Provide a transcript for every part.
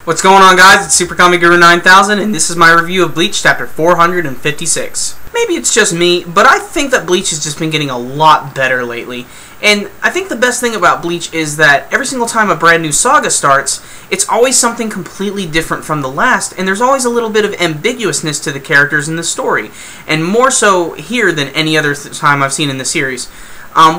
What's going on, guys? It's SuperKamiGuru9000, and this is my review of Bleach chapter 456. Maybe it's just me, but I think that Bleach has just been getting a lot better lately. And I think the best thing about Bleach is that every single time a brand new saga starts, it's always something completely different from the last, and there's always a little bit of ambiguousness to the characters in the story. And more so here than any other time I've seen in the series.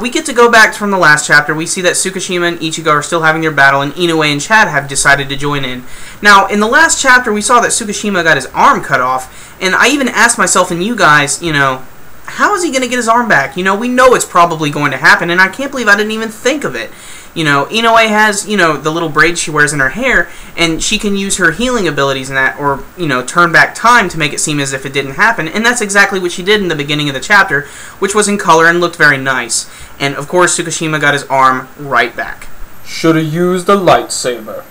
We get to go back from the last chapter. We see that Tsukishima and Ichigo are still having their battle, and Inoue and Chad have decided to join in. Now, in the last chapter, we saw that Tsukishima got his arm cut off, and I even asked myself and you guys, how is he going to get his arm back? We know it's probably going to happen, and I can't believe I didn't even think of it. Inoue has, the little braids she wears in her hair, and she can use her healing abilities and that, or, turn back time to make it seem as if it didn't happen, and that's exactly what she did in the beginning of the chapter, which was in color and looked very nice. And, of course, Tsukishima got his arm right back. Should've used the lightsaber.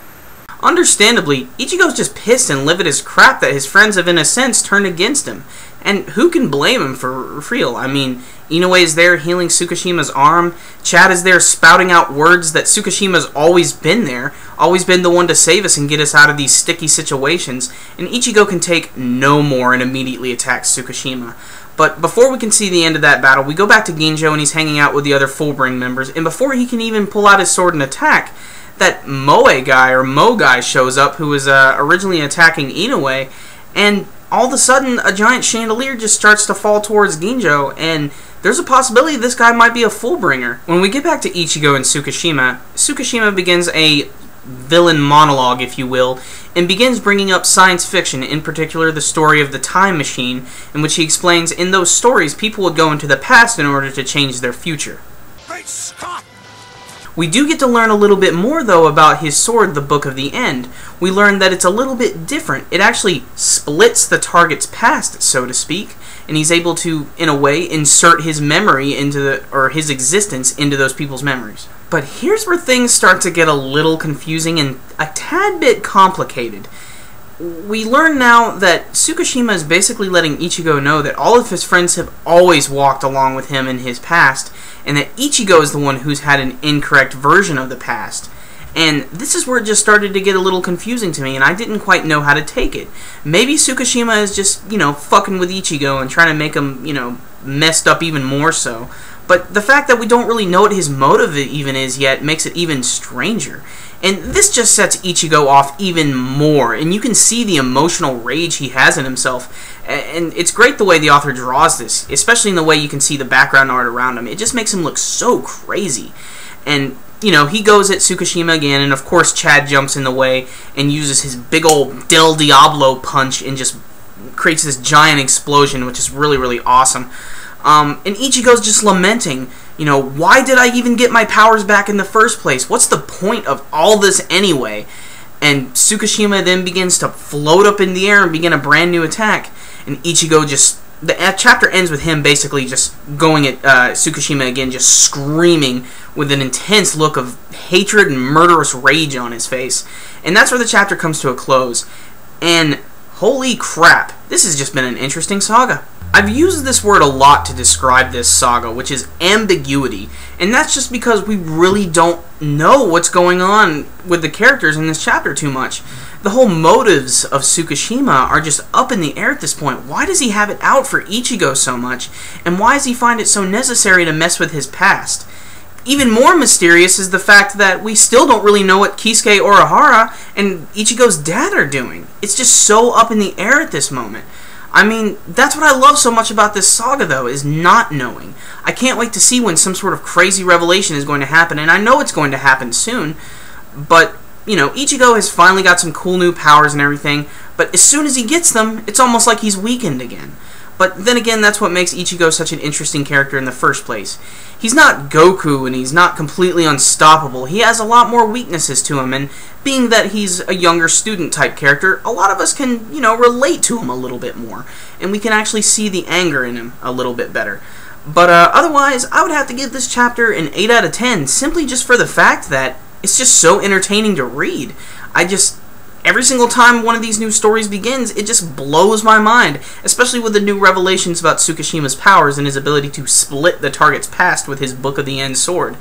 Understandably, Ichigo's just pissed and livid as crap that his friends have, in a sense, turned against him. And who can blame him for real? I mean, Inoue is there healing Tsukishima's arm. Chad is there spouting out words that Tsukishima's always been there, always been the one to save us and get us out of these sticky situations. And Ichigo can take no more and immediately attacks Tsukishima. But before we can see the end of that battle, we go back to Ginjo and he's hanging out with the other Fullbring members. And before he can even pull out his sword and attack, that Moe guy, or Mo guy, shows up, who was originally attacking Inoue, and all of a sudden, a giant chandelier just starts to fall towards Ginjo, and there's a possibility this guy might be a Fullbringer. When we get back to Ichigo and Tsukishima, Tsukishima begins a villain monologue, if you will, and begins bringing up science fiction, in particular the story of the time machine, in which he explains in those stories people would go into the past in order to change their future. Great Scott! We do get to learn a little bit more, though, about his sword, the Book of the End. We learn that it's a little bit different. It actually splits the target's past, so to speak, and he's able to, in a way, insert his memory into his existence into those people's memories. But here's where things start to get a little confusing and a tad bit complicated. We learn now that Tsukishima is basically letting Ichigo know that all of his friends have always walked along with him in his past, and that Ichigo is the one who's had an incorrect version of the past. And this is where it just started to get a little confusing to me, and I didn't quite know how to take it. Maybe Tsukishima is just, fucking with Ichigo and trying to make him, messed up even more so. But the fact that we don't really know what his motive even is yet makes it even stranger. And this just sets Ichigo off even more, and you can see the emotional rage he has in himself. And it's great the way the author draws this, especially in the way you can see the background art around him. It just makes him look so crazy. And, he goes at Tsukishima again, and of course Chad jumps in the way and uses his big old Del Diablo punch and just creates this giant explosion, which is really, really awesome. And Ichigo's just lamenting, why did I even get my powers back in the first place? What's the point of all this anyway? And Tsukishima then begins to float up in the air and begin a brand new attack. And Ichigo the chapter ends with him basically just going at Tsukishima again, just screaming with an intense look of hatred and murderous rage on his face. And that's where the chapter comes to a close. And holy crap, this has just been an interesting saga. I've used this word a lot to describe this saga, which is ambiguity, and that's just because we really don't know what's going on with the characters in this chapter too much. The whole motives of Tsukishima are just up in the air at this point. Why does he have it out for Ichigo so much, and why does he find it so necessary to mess with his past? Even more mysterious is the fact that we still don't really know what Kisuke Urahara and Ichigo's dad are doing. It's just so up in the air at this moment. I mean, that's what I love so much about this saga, though, is not knowing. I can't wait to see when some sort of crazy revelation is going to happen, and I know it's going to happen soon, but, Ichigo has finally got some cool new powers and everything, but as soon as he gets them, it's almost like he's weakened again. But then again, that's what makes Ichigo such an interesting character in the first place. He's not Goku, and he's not completely unstoppable. He has a lot more weaknesses to him, and being that he's a younger student-type character, a lot of us can, relate to him a little bit more, and we can actually see the anger in him a little bit better. But otherwise, I would have to give this chapter an 8 out of 10, simply just for the fact that it's just so entertaining to read. Every single time one of these new stories begins, it just blows my mind, especially with the new revelations about Tsukishima's powers and his ability to split the target's past with his Book of the End sword.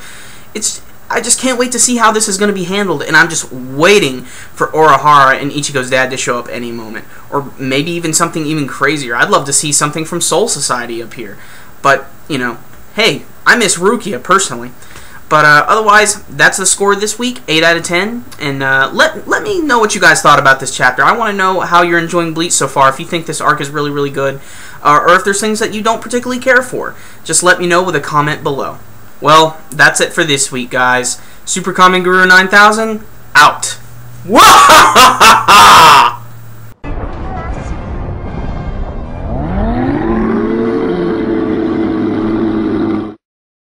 It's I just can't wait to see how this is going to be handled, and I'm just waiting for Urahara and Ichigo's dad to show up any moment. Or maybe even something even crazier. I'd love to see something from Soul Society appear. But, you know, hey, I miss Rukia personally. But otherwise, that's the score this week, 8 out of 10. And let me know what you guys thought about this chapter. I want to know how you're enjoying Bleach so far, if you think this arc is really, really good, or if there's things that you don't particularly care for. Just let me know with a comment below. Well, that's it for this week, guys. SuperKamiGuru9000, out. Wahahaha!